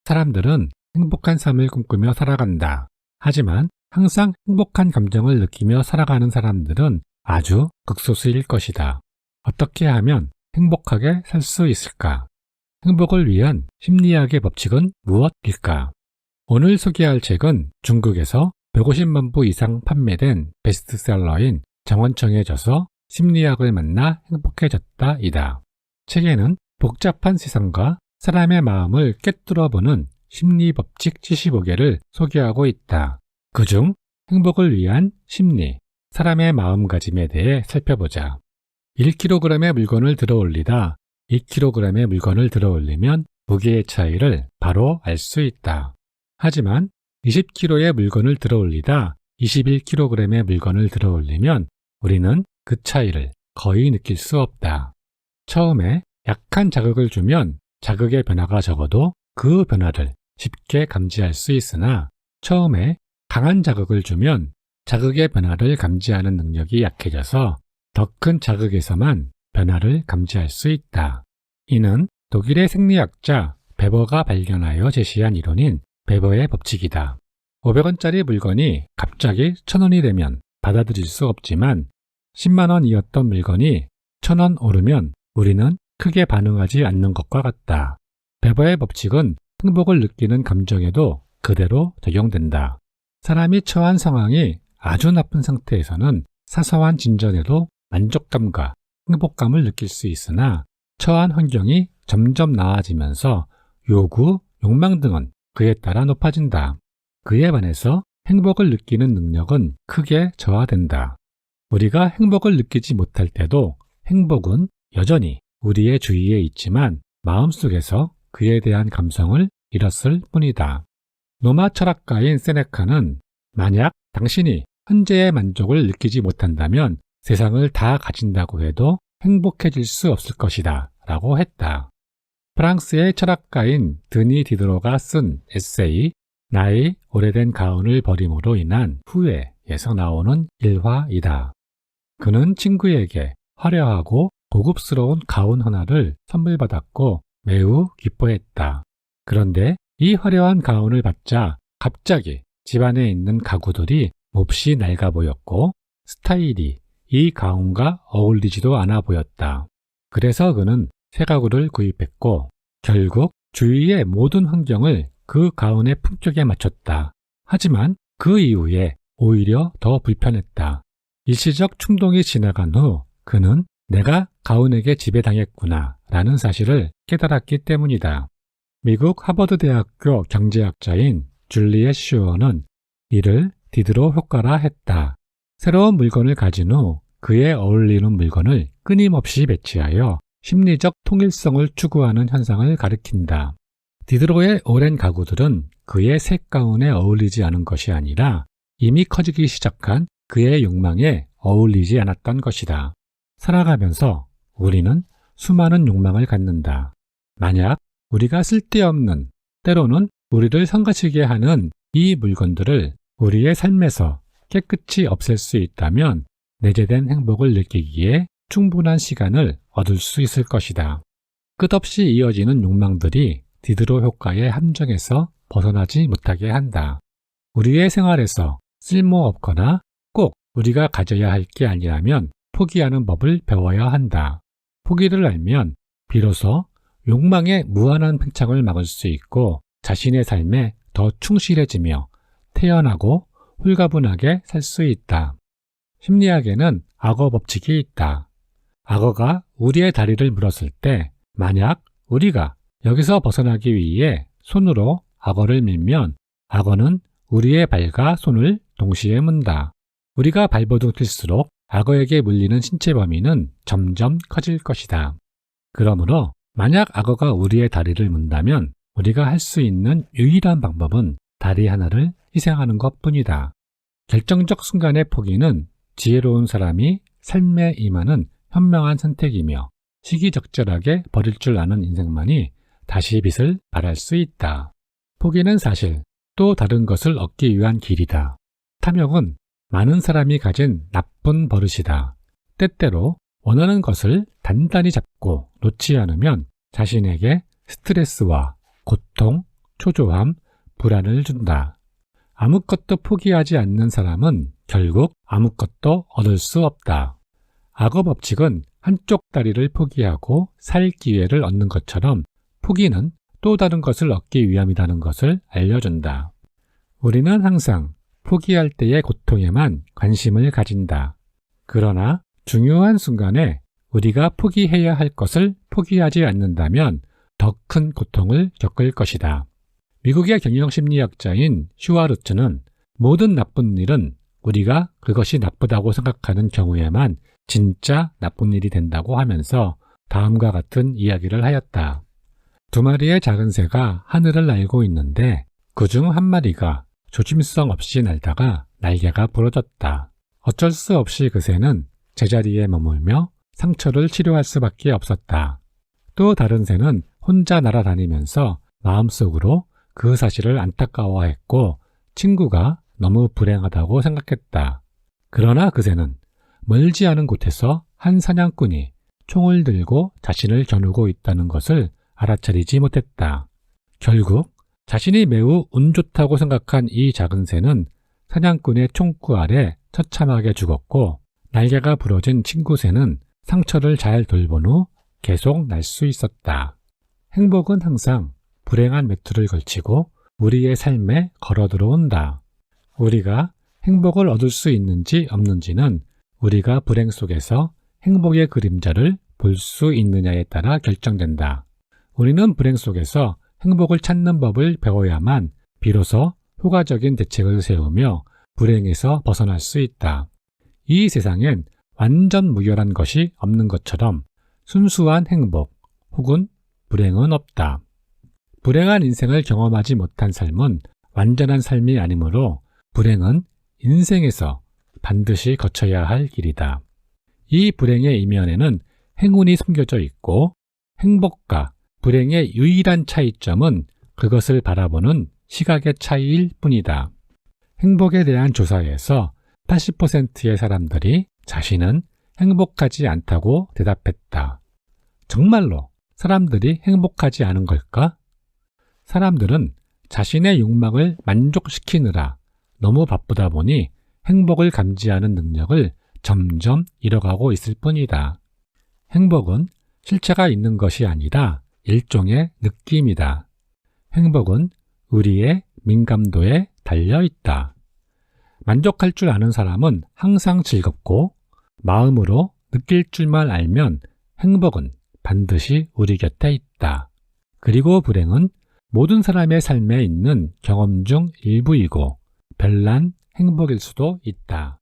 사람들은 행복한 삶을 꿈꾸며 살아간다. 하지만 항상 행복한 감정을 느끼며 살아가는 사람들은 아주 극소수일 것이다. 어떻게 하면 행복하게 살 수 있을까? 행복을 위한 심리학의 법칙은 무엇일까? 오늘 소개할 책은 중국에서 150만 부 이상 판매된 베스트셀러인 정원청의 저서 심리학을 만나 행복해졌다 이다. 책에는 복잡한 세상과 사람의 마음을 꿰뚫어보는 심리법칙 75개를 소개하고 있다. 그중 행복을 위한 심리, 사람의 마음가짐에 대해 살펴보자. 1kg의 물건을 들어올리다 2kg의 물건을 들어올리면 무게의 차이를 바로 알 수 있다. 하지만 20kg의 물건을 들어올리다 21kg의 물건을 들어올리면 우리는 그 차이를 거의 느낄 수 없다. 처음에 약한 자극을 주면 자극의 변화가 적어도 그 변화를 쉽게 감지할 수 있으나 처음에 강한 자극을 주면 자극의 변화를 감지하는 능력이 약해져서 더 큰 자극에서만 변화를 감지할 수 있다. 이는 독일의 생리학자 베버가 발견하여 제시한 이론인 베버의 법칙이다. 500원짜리 물건이 갑자기 1000원이 되면 받아들일 수 없지만 10만 원이었던 물건이 1000원 오르면 우리는 크게 반응하지 않는 것과 같다. 베버의 법칙은 행복을 느끼는 감정에도 그대로 적용된다. 사람이 처한 상황이 아주 나쁜 상태에서는 사소한 진전에도 만족감과 행복감을 느낄 수 있으나 처한 환경이 점점 나아지면서 요구, 욕망 등은 그에 따라 높아진다. 그에 반해서 행복을 느끼는 능력은 크게 저하된다. 우리가 행복을 느끼지 못할 때도 행복은 여전히 우리의 주위에 있지만 마음속에서 그에 대한 감성을 잃었을 뿐이다. 로마 철학가인 세네카는 만약 당신이 현재의 만족을 느끼지 못한다면 세상을 다 가진다고 해도 행복해질 수 없을 것이다 라고 했다. 프랑스의 철학가인 드니 디드로가 쓴 에세이 나의 오래된 가운을 버림으로 인한 후회에서 나오는 일화이다. 그는 친구에게 화려하고 고급스러운 가운 하나를 선물 받았고 매우 기뻐했다. 그런데 이 화려한 가운을 받자 갑자기 집안에 있는 가구들이 몹시 낡아 보였고 스타일이 이 가운과 어울리지도 않아 보였다. 그래서 그는 새 가구를 구입했고 결국 주위의 모든 환경을 그 가운의 품격에 맞췄다. 하지만 그 이후에 오히려 더 불편했다. 일시적 충동이 지나간 후 그는 내가 가운에게 지배당했구나 라는 사실을 깨달았기 때문이다. 미국 하버드 대학교 경제학자인 줄리엣 슈어는 이를 디드로 효과라 했다. 새로운 물건을 가진 후 그에 어울리는 물건을 끊임없이 배치하여 심리적 통일성을 추구하는 현상을 가리킨다. 디드로의 오랜 가구들은 그의 새 가운에 어울리지 않은 것이 아니라 이미 커지기 시작한 그의 욕망에 어울리지 않았던 것이다. 살아가면서 우리는 수많은 욕망을 갖는다. 만약 우리가 쓸데없는, 때로는 우리를 성가시게 하는 이 물건들을 우리의 삶에서 깨끗이 없앨 수 있다면 내재된 행복을 느끼기에 충분한 시간을 얻을 수 있을 것이다. 끝없이 이어지는 욕망들이 디드로 효과의 함정에서 벗어나지 못하게 한다. 우리의 생활에서 쓸모없거나 꼭 우리가 가져야 할 게 아니라면 포기하는 법을 배워야 한다. 포기를 알면 비로소 욕망의 무한한 팽창을 막을 수 있고 자신의 삶에 더 충실해지며 태연하고 홀가분하게 살 수 있다. 심리학에는 악어 법칙이 있다. 악어가 우리의 다리를 물었을 때 만약 우리가 여기서 벗어나기 위해 손으로 악어를 밀면 악어는 우리의 발과 손을 동시에 문다. 우리가 발버둥칠수록 악어에게 물리는 신체 범위는 점점 커질 것이다. 그러므로 만약 악어가 우리의 다리를 문다면 우리가 할 수 있는 유일한 방법은 다리 하나를 희생하는 것뿐이다. 결정적 순간의 포기는 지혜로운 사람이 삶에 임하는 현명한 선택이며 시기적절하게 버릴 줄 아는 인생만이 다시 빛을 발할 수 있다. 포기는 사실 또 다른 것을 얻기 위한 길이다. 탐욕은 많은 사람이 가진 나쁜 버릇이다. 때때로 원하는 것을 단단히 잡고 놓지 않으면 자신에게 스트레스와 고통, 초조함, 불안을 준다. 아무것도 포기하지 않는 사람은 결국 아무것도 얻을 수 없다. 악어 법칙은 한쪽 다리를 포기하고 살 기회를 얻는 것처럼 포기는 또 다른 것을 얻기 위함이라는 것을 알려준다. 우리는 항상 포기할 때의 고통에만 관심을 가진다. 그러나 중요한 순간에 우리가 포기해야 할 것을 포기하지 않는다면 더 큰 고통을 겪을 것이다. 미국의 경영심리학자인 슈와르츠는 모든 나쁜 일은 우리가 그것이 나쁘다고 생각하는 경우에만 진짜 나쁜 일이 된다고 하면서 다음과 같은 이야기를 하였다. 두 마리의 작은 새가 하늘을 날고 있는데 그중 한 마리가 조심성 없이 날다가 날개가 부러졌다. 어쩔 수 없이 그 새는 제자리에 머물며 상처를 치료할 수밖에 없었다. 또 다른 새는 혼자 날아다니면서 마음속으로 그 사실을 안타까워했고 친구가 너무 불행하다고 생각했다. 그러나 그 새는 멀지 않은 곳에서 한 사냥꾼이 총을 들고 자신을 겨누고 있다는 것을 알아차리지 못했다. 결국 자신이 매우 운 좋다고 생각한 이 작은 새는 사냥꾼의 총구 아래 처참하게 죽었고 날개가 부러진 친구 새는 상처를 잘 돌본 후 계속 날 수 있었다. 행복은 항상 불행한 매트를 걸치고 우리의 삶에 걸어 들어온다. 우리가 행복을 얻을 수 있는지 없는지는 우리가 불행 속에서 행복의 그림자를 볼 수 있느냐에 따라 결정된다. 우리는 불행 속에서 행복을 찾는 법을 배워야만 비로소 효과적인 대책을 세우며 불행에서 벗어날 수 있다. 이 세상엔 완전 무결한 것이 없는 것처럼 순수한 행복 혹은 불행은 없다. 불행한 인생을 경험하지 못한 삶은 완전한 삶이 아니므로 불행은 인생에서 반드시 거쳐야 할 길이다. 이 불행의 이면에는 행운이 숨겨져 있고 행복과 불행의 유일한 차이점은 그것을 바라보는 시각의 차이일 뿐이다. 행복에 대한 조사에서 80%의 사람들이 자신은 행복하지 않다고 대답했다. 정말로 사람들이 행복하지 않은 걸까? 사람들은 자신의 욕망을 만족시키느라 너무 바쁘다 보니 행복을 감지하는 능력을 점점 잃어가고 있을 뿐이다. 행복은 실체가 있는 것이 아니라 일종의 느낌이다. 행복은 우리의 민감도에 달려 있다. 만족할 줄 아는 사람은 항상 즐겁고 마음으로 느낄 줄만 알면 행복은 반드시 우리 곁에 있다. 그리고 불행은 모든 사람의 삶에 있는 경험 중 일부이고 별난 행복일 수도 있다.